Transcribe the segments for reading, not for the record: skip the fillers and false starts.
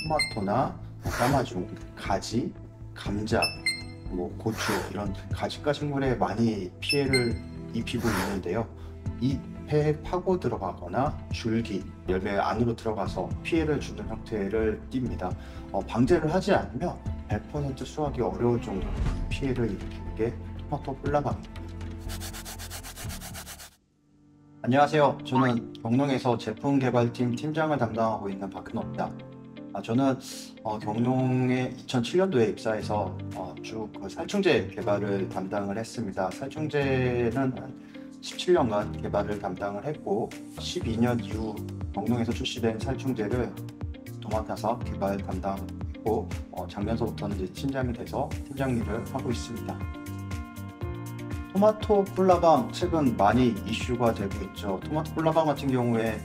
토마토나 까마귀, 가지, 감자, 고추 이런 가지과 식물에 많이 피해를 입히고 있는데요. 잎에 파고 들어가거나 줄기, 열매 안으로 들어가서 피해를 주는 형태를 띱니다. 방제를 하지 않으면 100% 수확이 어려울 정도로 피해를 일으키는 게 토마토 뿔나방입니다. 안녕하세요. 저는 경농에서 제품 개발팀 팀장을 담당하고 있는 박근호입니다. 저는 경농에 2007년도에 입사해서 쭉 살충제 개발을 담당을 했습니다. 살충제는 한 17년간 개발을 담당을 했고 12년 이후 경농에서 출시된 살충제를 도맡아서 개발 담당했고 작년서부터는 이제 팀장이 돼서 팀장 일을 하고 있습니다. 토마토 뿔나방 최근 많이 이슈가 되고 있죠. 토마토 뿔나방 같은 경우에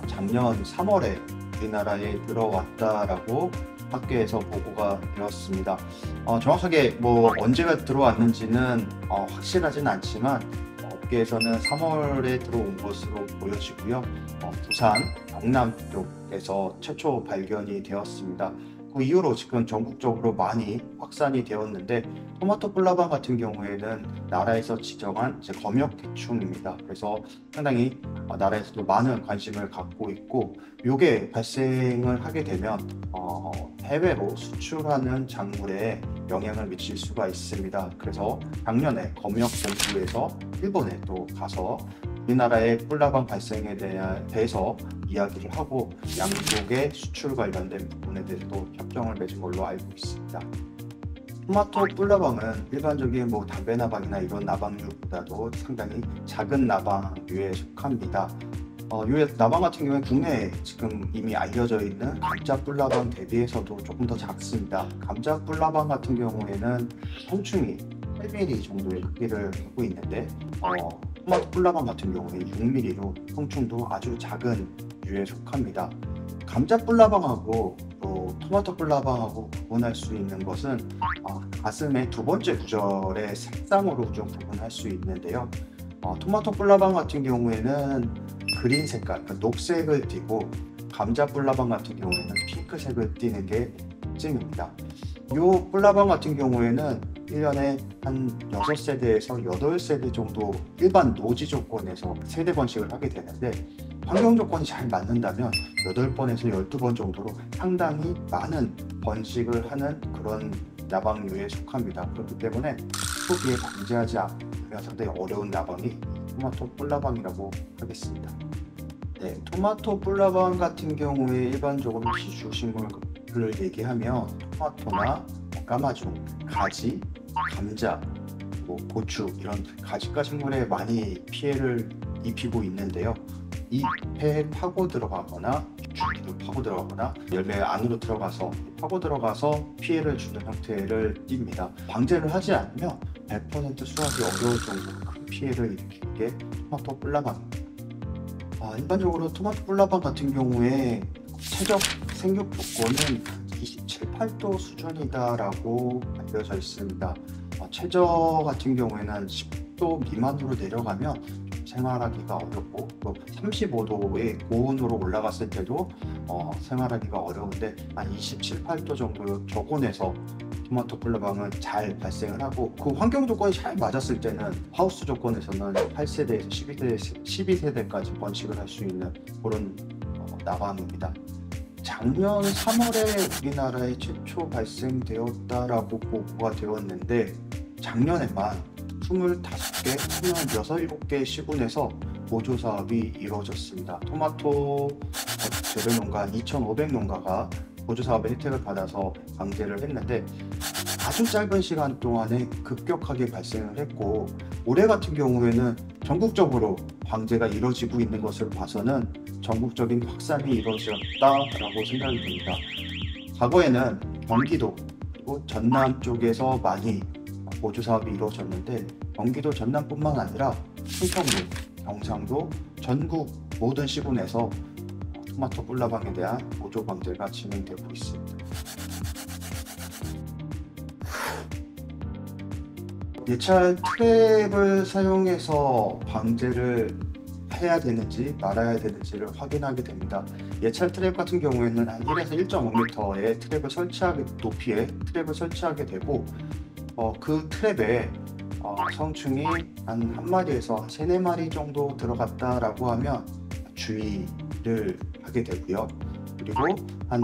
작년 3월에 우리나라에 들어왔다라고 학계에서 보고가 되었습니다. 정확하게 언제가 들어왔는지는 확실하진 않지만 업계에서는 3월에 들어온 것으로 보여지고요. 부산, 경남 쪽에서 최초 발견이 되었습니다. 그 이후로 지금 전국적으로 많이 확산이 되었는데 토마토 뿔나방 같은 경우에는 나라에서 지정한 검역 대충입니다. 그래서 상당히 나라에서도 많은 관심을 갖고 있고 이게 발생을 하게 되면 해외로 수출하는 작물에 영향을 미칠 수가 있습니다. 그래서 작년에 검역본부에서 일본에 또 가서 우리나라의 뿔나방 발생에 대해서 이야기를 하고 양쪽의 수출 관련된 부분에 대해서도 협정을 맺은 걸로 알고 있습니다. 토마토 뿔나방은 일반적인 담배나방이나 이런 나방류보다도 상당히 작은 나방류에 속합니다. 이 나방 같은 경우에 국내에 지금 이미 알려져 있는 감자 뿔나방 대비해서도 조금 더 작습니다. 감자 뿔나방 같은 경우에는 성충이 8mm 정도의 크기를 갖고 있는데 토마토 뿔나방 같은 경우에 6mm로 성충도 아주 작은 류에 속합니다. 감자 뿔나방하고 토마토 뿔나방하고 구분할 수 있는 것은 가슴의 두 번째 구절의 색상으로 좀 구분할 수 있는데요. 토마토 뿔나방 같은 경우에는 그린 색깔, 그러니까 녹색을 띠고 감자 뿔나방 같은 경우에는 핑크색을 띠는 게 특징입니다. 이 뿔나방 같은 경우에는 1년에 한 6세대에서 8세대 정도 일반 노지 조건에서 세대 번식을 하게 되는데 환경 조건이 잘 맞는다면 8번에서 12번 정도로 상당히 많은 번식을 하는 그런 나방류에 속합니다. 그렇기 때문에 초기에 방제하지 않으면 상당히 어려운 나방이 토마토 뿔나방이라고 하겠습니다. 네, 토마토 뿔나방 같은 경우에 일반적으로 기주식물을 얘기하면 토마토나 까마귀, 가지, 감자, 고추 이런 가지과 식물에 많이 피해를 입히고 있는데요. 잎에 파고 들어가거나 줄기도 파고 들어가거나 열매 안으로 들어가서 파고 들어가서 피해를 주는 형태를 띱니다. 방제를 하지 않으면 100% 수확이 어려울 정도로 큰 피해를 일으키는 게 토마토 뿔나방입니다. 일반적으로 토마토 뿔나방 같은 경우에 최적 생육 조건은 27, 8도 수준이다라고 알려져 있습니다. 최저 같은 경우에는 한 10도 미만으로 내려가면 생활하기가 어렵고 또 35도의 고온으로 올라갔을 때도 생활하기가 어려운데 한 27, 8도 정도 저온에서 토마토 뿔나방은 잘 발생을 하고 그 환경 조건이 잘 맞았을 때는 하우스 조건에서는 8세대에서 12세대까지 번식을 할 수 있는 그런 나방입니다. 작년 3월에 우리나라에 최초 발생되었다라고 보고가 되었는데 작년에만 25개, 27개 시군에서 보조 사업이 이루어졌습니다. 토마토 재배농가 2,500농가가 보조 사업의 혜택을 받아서 방제를 했는데 아주 짧은 시간 동안에 급격하게 발생을 했고 올해 같은 경우에는 전국적으로 방제가 이루어지고 있는 것을 봐서는 전국적인 확산이 이루어졌다라고 생각이 됩니다. 과거에는 경기도 그리고 전남 쪽에서 많이 보조 사업이 이루어졌는데 경기도 전남뿐만 아니라 충청도, 경상도, 전국 모든 시군에서 토마토 뿔나방에 대한 보조 방제가 진행되고 있습니다. 예찰 트랩을 사용해서 방제를 해야 되는지 말아야 되는지를 확인하게 됩니다. 예찰 트랩 같은 경우에는 한 1에서 1.5m의 트랩을 높이의 트랩을 설치하게 되고 그 트랩에 성충이 한 마리에서 한 3, 4마리 정도 들어갔다라고 하면 주의를 하게 되고요. 그리고 한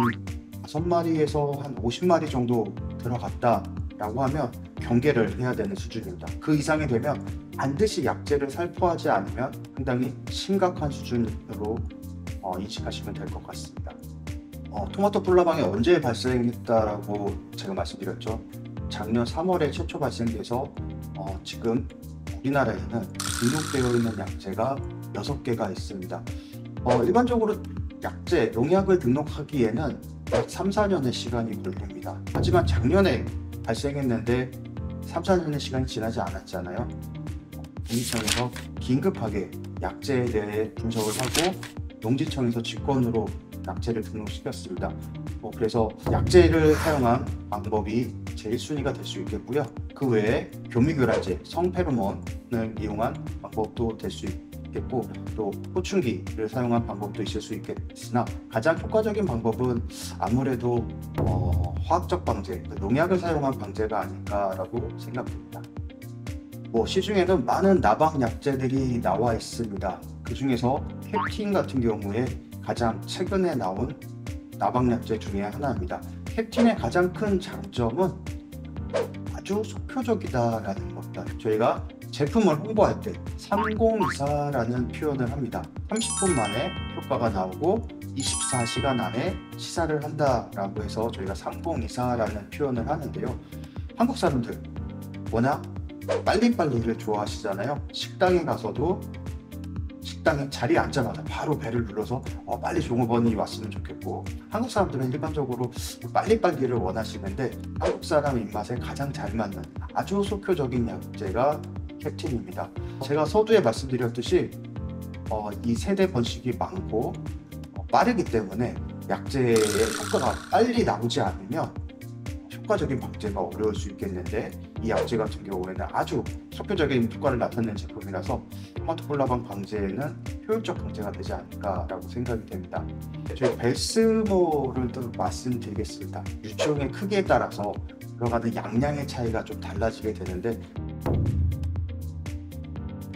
5마리에서 한 50마리 정도 들어갔다라고 하면 경계를 해야 되는 수준입니다. 그 이상이 되면 반드시 약재를 살포하지 않으면 상당히 심각한 수준으로 인식하시면 될 것 같습니다. 토마토 뿔나방이 언제 발생했다라고 제가 말씀드렸죠. 작년 3월에 최초 발생돼서 지금 우리나라에는 등록되어 있는 약재가 6개가 있습니다. 일반적으로 약재, 농약을 등록하기에는 약 3, 4년의 시간이 걸립니다. 하지만 작년에 발생했는데 3, 4년의 시간이 지나지 않았잖아요. 농지청에서 긴급하게 약재에 대해 분석을 하고 농지청에서 직권으로 약재를 등록시켰습니다. 그래서 약재를 사용한 방법이 제일 순위가 될 수 있겠고요. 그 외에 교미교란제, 성페로몬을 이용한 방법도 될 수 있겠고, 또 포충기를 사용한 방법도 있을 수 있겠으나 가장 효과적인 방법은 아무래도 화학적 방제, 농약을 사용한 방제가 아닐까라고 생각됩니다. 시중에는 많은 나방 약재들이 나와 있습니다. 그 중에서 캡틴 같은 경우에 가장 최근에 나온 나방 약재 중에 하나입니다. 캡틴의 가장 큰 장점은 아주 속효적이다라는 겁니다. 저희가 제품을 홍보할 때 3024라는 표현을 합니다. 30분 만에 효과가 나오고 24시간 안에 시사를 한다라고 해서 저희가 3024라는 표현을 하는데요. 한국 사람들 워낙 빨리빨리를 좋아하시잖아요. 식당에 가서도 식당에 자리에 앉자마자 바로 배를 눌러서 빨리 종업원이 왔으면 좋겠고, 한국 사람들은 일반적으로 빨리빨리를 원하시는데 한국 사람 입맛에 가장 잘 맞는 아주 속효적인 약재가 캡틴입니다. 제가 서두에 말씀드렸듯이 이 세대 번식이 많고 빠르기 때문에 약재의 효과가 빨리 나오지 않으면 효과적인 방제가 어려울 수 있겠는데, 이 약재 같은 경우에는 아주 속효적인 효과를 나타내는 제품이라서 토마토 뿔나방 방제에는 효율적 방제가 되지 않을까라고 생각이 됩니다. 저희 벨스모를 또 말씀드리겠습니다. 유충의 크기에 따라서 들어가는 양량의 차이가 좀 달라지게 되는데,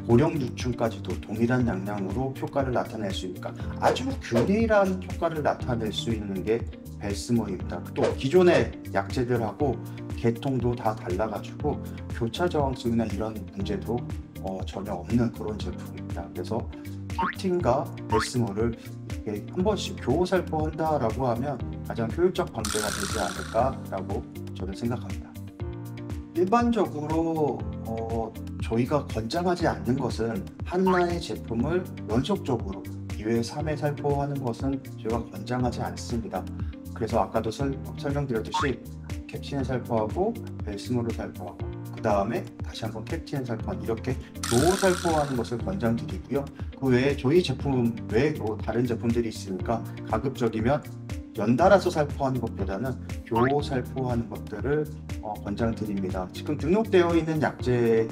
고령 유충까지도 동일한 양량으로 효과를 나타낼 수 있으니까 아주 균일한 효과를 나타낼 수 있는 게 벨스모입니다. 또 기존의 약재들하고 계통도 다 달라가지고 교차 저항성이나 이런 문제도 전혀 없는 그런 제품입니다. 그래서 캡틴과 벨스모를 이렇게 한 번씩 교호 살포한다라고 하면 가장 효율적 방제가 되지 않을까라고 저는 생각합니다. 일반적으로 저희가 권장하지 않는 것은 하나의 제품을 연속적으로 2회, 3회 살포하는 것은 저희가 권장하지 않습니다. 그래서 아까도 설명드렸듯이 캡틴을 살포하고 벨스모를 살포하고 그 다음에 다시 한번 캡틴을 살포하는, 이렇게 교호 살포하는 것을 권장드리고요. 그 외에 저희 제품 외에도 다른 제품들이 있으니까 가급적이면 연달아서 살포하는 것보다는 교호 살포하는 것들을 권장드립니다. 지금 등록되어 있는 약재의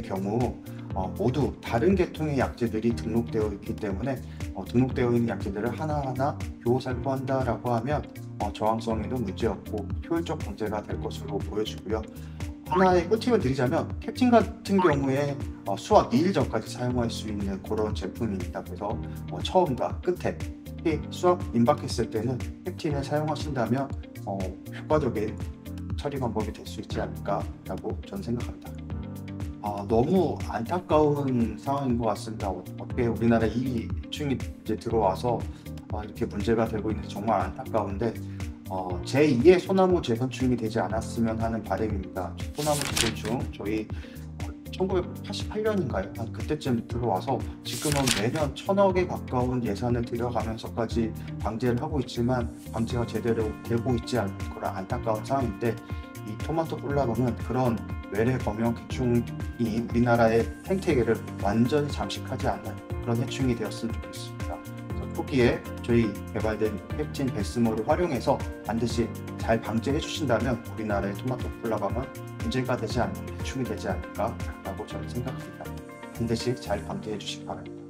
경우 모두 다른 계통의 약재들이 등록되어 있기 때문에 등록되어 있는 약재들을 하나하나 교호 살포한다라고 하면 저항성에도 문제없고 효율적 방제가 될 것으로 보여지고요. 하나의 꿀팁을 드리자면 캡틴 같은 경우에 수확 2일 전까지 사용할 수 있는 그런 제품입니다. 그래서 처음과 끝에 수확 임박했을 때는 캡틴을 사용하신다면 효과적인 처리 방법이 될 수 있지 않을까라고 저는 생각합니다. 너무 안타까운 상황인 것 같습니다. 어떻게 우리나라에 이 유충이 이제 들어와서 이렇게 문제가 되고 있는지 정말 안타까운데, 제2의 소나무 재선충이 되지 않았으면 하는 바람입니다. 소나무 재선충 저희 1988년인가요? 한 그때쯤 들어와서 지금은 매년 1000억에 가까운 예산을 들여가면서까지 방제를 하고 있지만 방제가 제대로 되고 있지 않은 거라 안타까운 상황인데, 이 토마토 뿔나방은 그런 외래 검형 해충이 우리나라의 생태계를 완전히 잠식하지 않는 그런 해충이 되었으면 좋겠습니다. 그래서 초기에 저희 개발된 캡틴 벨스모를 활용해서 반드시 잘 방제해 주신다면 우리나라의 토마토 뿔나방은 문제가 되지 않는 해충이 되지 않을까라고 저는 생각합니다. 반드시 잘 방제해 주시기 바랍니다.